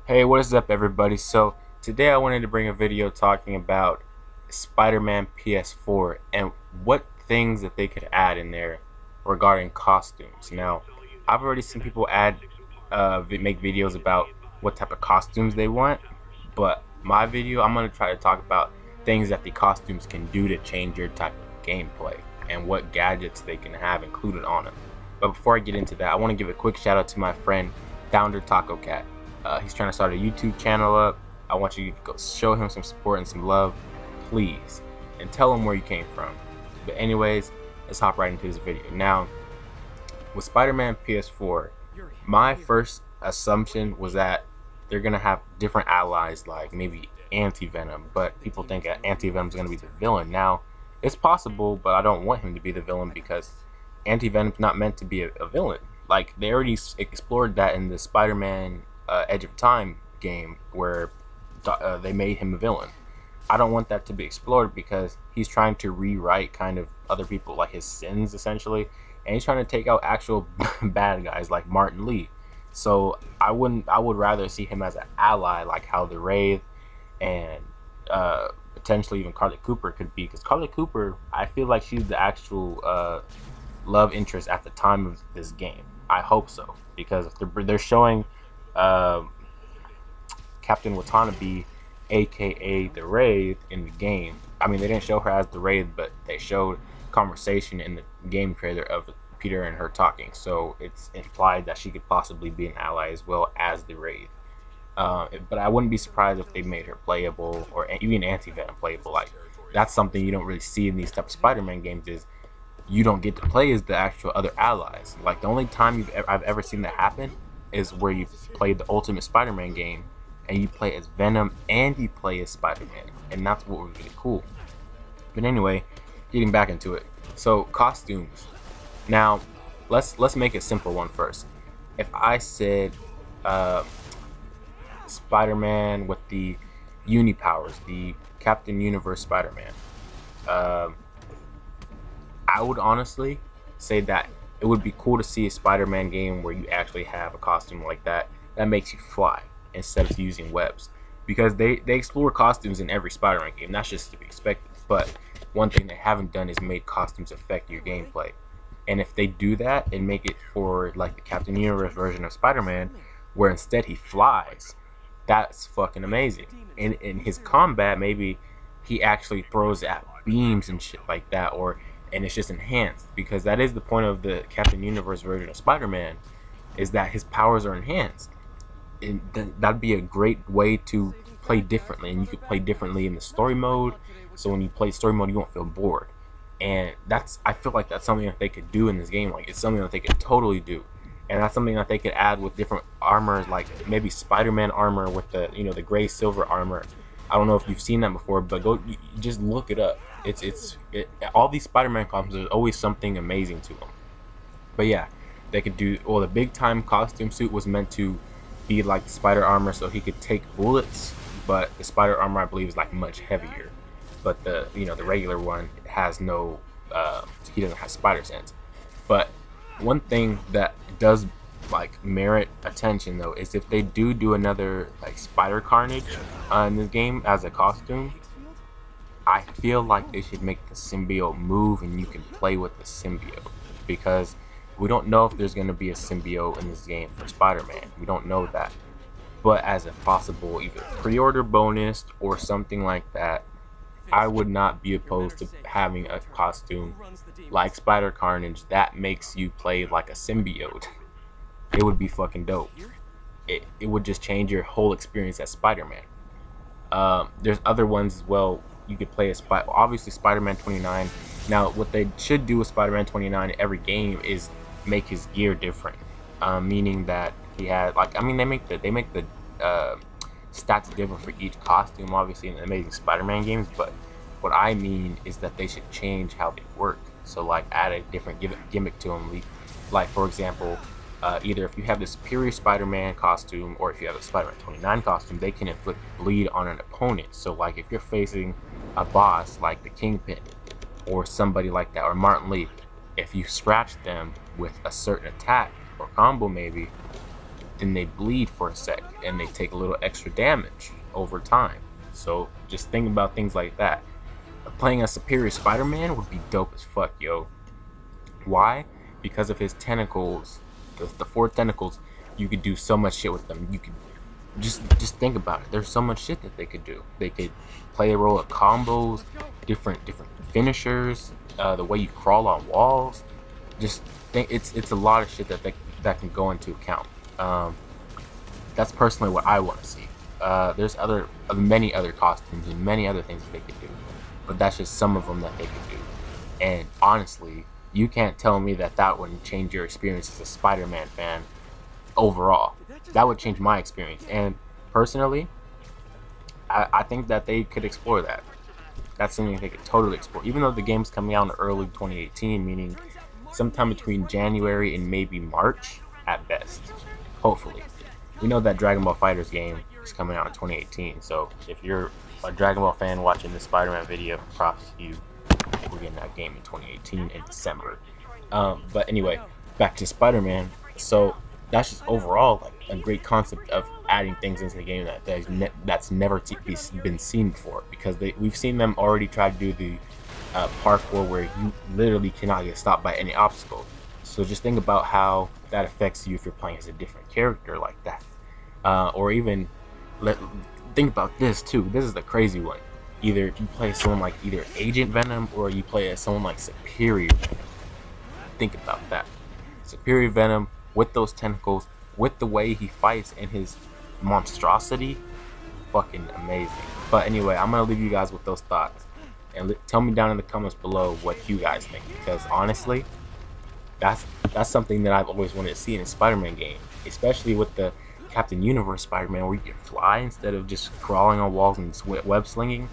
Hey, what is up everybody? So today I wanted to bring a video talking about Spider-Man PS4 and what things that they could add in there regarding costumes. Now, I've already seen people make videos about what type of costumes they want, but my video, I'm going to try to talk about things that the costumes can do to change your type of gameplay and what gadgets they can have included on them. But before I get into that, I want to give a quick shout out to my friend Thounder Cat. He's trying to start a YouTube channel up. I want you to go show him some support and some love, please, and tell him where you came from. But anyways, let's hop right into this video. Now, with Spider-Man PS4, my first assumption was that they're gonna have different allies, like maybe Anti-Venom, but people think that Anti-Venom is gonna be the villain. Now, it's possible, but I don't want him to be the villain because Anti-Venom's not meant to be a villain. Like, they already explored that in the Spider-Man Edge of Time game where they made him a villain. I don't want that to be explored because he's trying to rewrite kind of other people, like his sins essentially, and he's trying to take out actual bad guys like Martin Lee. So I would rather see him as an ally, like how the Wraith and potentially even Carly Cooper could be, because Carly Cooper, I feel like she's the actual love interest at the time of this game. I hope so, because if they're showing Captain Watanabe, aka the Wraith, in the game. I mean, they didn't show her as the Wraith, but they showed conversation in the game trailer of Peter and her talking. So it's implied that she could possibly be an ally as well as the Wraith. But I wouldn't be surprised if they made her playable, or even Anti-Venom playable. Like, that's something you don't really see in these type of Spider-Man games, is you don't get to play as the actual other allies. Like, the only time I've ever seen that happen is where you play the Ultimate Spider-Man game and you play as Venom and you play as Spider-Man, and that's what was really cool. But anyway, getting back into it. So costumes. Now, let's make a simple one first. If I said Spider-Man with the uni powers, the Captain Universe Spider-Man, I would honestly say that it would be cool to see a Spider-Man game where you actually have a costume like that makes you fly instead of using webs, because they explore costumes in every Spider-Man game. That's just to be expected. But one thing they haven't done is made costumes affect your gameplay. And if they do that and make it for like the Captain Universe version of Spider-Man, where instead he flies, that's fucking amazing. And in his combat, maybe he actually throws at beams and shit like that, and it's just enhanced, because that is the point of the Captain Universe version of Spider-Man, is that his powers are enhanced. And that'd be a great way to play differently, and you could play differently in the story mode, so when you play story mode you won't feel bored. And I feel like that's something that they could do in this game. Like, it's something that they could totally do, and that's something that they could add with different armors, like maybe Spider-Man armor with the the gray silver armor. I don't know if you've seen that before, but you just look it up. All these Spider-Man costumes, there's always something amazing to them. But yeah, they could do, well, the big time costume suit was meant to be like the spider armor, so he could take bullets, but the spider armor I believe is like much heavier. But the the regular one has no he doesn't have spider sense. But one thing that does like merit attention though is if they do another like Spider Carnage in this game as a costume. I feel like they should make the symbiote move and you can play with the symbiote, because we don't know if there's going to be a symbiote in this game for Spider-Man. We don't know that. But as a possible either pre-order bonus or something like that, I would not be opposed to having a costume like Spider Carnage that makes you play like a symbiote. It would be fucking dope. It would just change your whole experience as Spider-Man. There's other ones as well. You could play as obviously Spider-Man 29. Now, what they should do with Spider-Man 29 every game is make his gear different, meaning that he had, like, I mean, they make the stats different for each costume, obviously, in the Amazing Spider-Man games. But what I mean is that they should change how they work. So, like, add a different gimmick to them. Like, for example, either if you have the Superior Spider-Man costume or if you have a Spider-Man 29 costume, they can inflict bleed on an opponent. So, like, if you're facing a boss like the Kingpin or somebody like that, or Martin Lee, if you scratch them with a certain attack or combo maybe, then they bleed for a sec and they take a little extra damage over time. So just think about things like that. Playing a superior Spider-Man would be dope as fuck, yo. Why? Because of his tentacles, the 4 tentacles. You could do so much shit with them. You could just think about it. There's so much shit that they could do. They could play a role of combos, different finishers, the way you crawl on walls. Just think, it's a lot of shit that can go into account. That's personally what I want to see. There's many other costumes and many other things that they could do, but that's just some of them that they could do. And honestly, you can't tell me that wouldn't change your experience as a Spider-Man fan overall. That would change my experience. And personally, I think that they could explore that. That's something they could totally explore. Even though the game's coming out in early 2018, meaning sometime between January and maybe March at best. Hopefully. We know that Dragon Ball FighterZ game is coming out in 2018, so if you're a Dragon Ball fan watching this Spider-Man video, props to you. We're getting that game in 2018 in December. But anyway, back to Spider-Man. So that's just overall like a great concept of adding things into the game that's never been seen before, because we've seen them already try to do the parkour where you literally cannot get stopped by any obstacle. So just think about how that affects you if you're playing as a different character like that. Or even think about this too. This is the crazy one. Either you play someone like either Agent Venom or you play as someone like Superior Venom. Think about that. Superior Venom with those tentacles, with the way he fights and his monstrosity, fucking amazing. But anyway, I'm gonna leave you guys with those thoughts, and tell me down in the comments below what you guys think, because honestly, that's something that I've always wanted to see in a Spider-Man game, especially with the Captain Universe Spider-Man, where you can fly instead of just crawling on walls and web slinging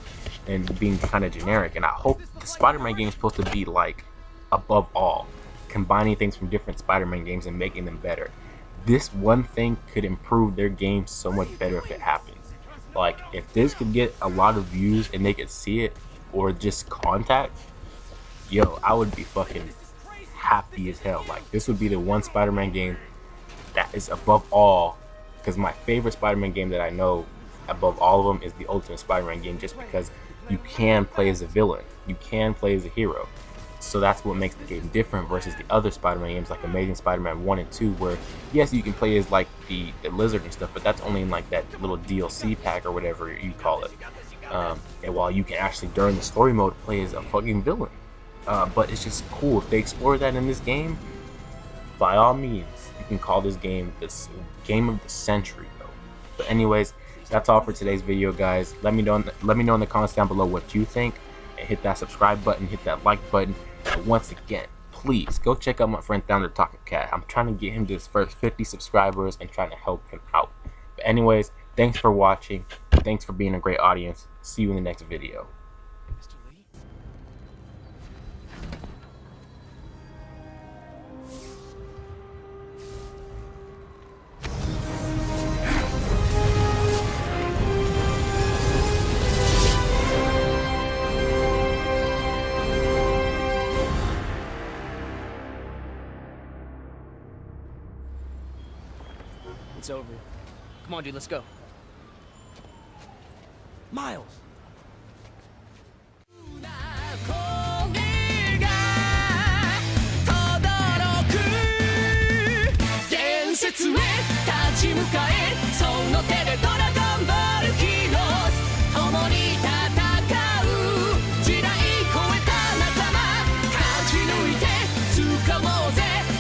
and being kind of generic. And I hope the Spider-Man game is supposed to be like above all, combining things from different Spider-Man games and making them better. This one thing could improve their game so much better if it happens. Like, if this could get a lot of views and they could see it, or just contact, yo, I would be fucking happy as hell. Like, this would be the one Spider-Man game that is above all, because my favorite Spider-Man game that I know above all of them is the Ultimate Spider-Man game, just because you can play as a villain, you can play as a hero. So that's what makes the game different versus the other Spider-Man games like Amazing Spider-Man 1 and 2, where yes, you can play as like the lizard and stuff, but that's only in like that little DLC pack or whatever you call it. And while you can actually during the story mode play as a fucking villain. But it's just cool if they explore that in this game. By all means, you can call this game game of the century, though. But anyways, that's all for today's video, guys. Let me know in the comments down below what you think, and hit that subscribe button, hit that like button. And once again, please go check out my friend Thounder Talking Cat. I'm trying to get him to his first 50 subscribers and trying to help him out. But anyways, thanks for watching. Thanks for being a great audience. See you in the next video. It's over. Come on, dude, let's go. Miles!「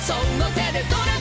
その手でドラ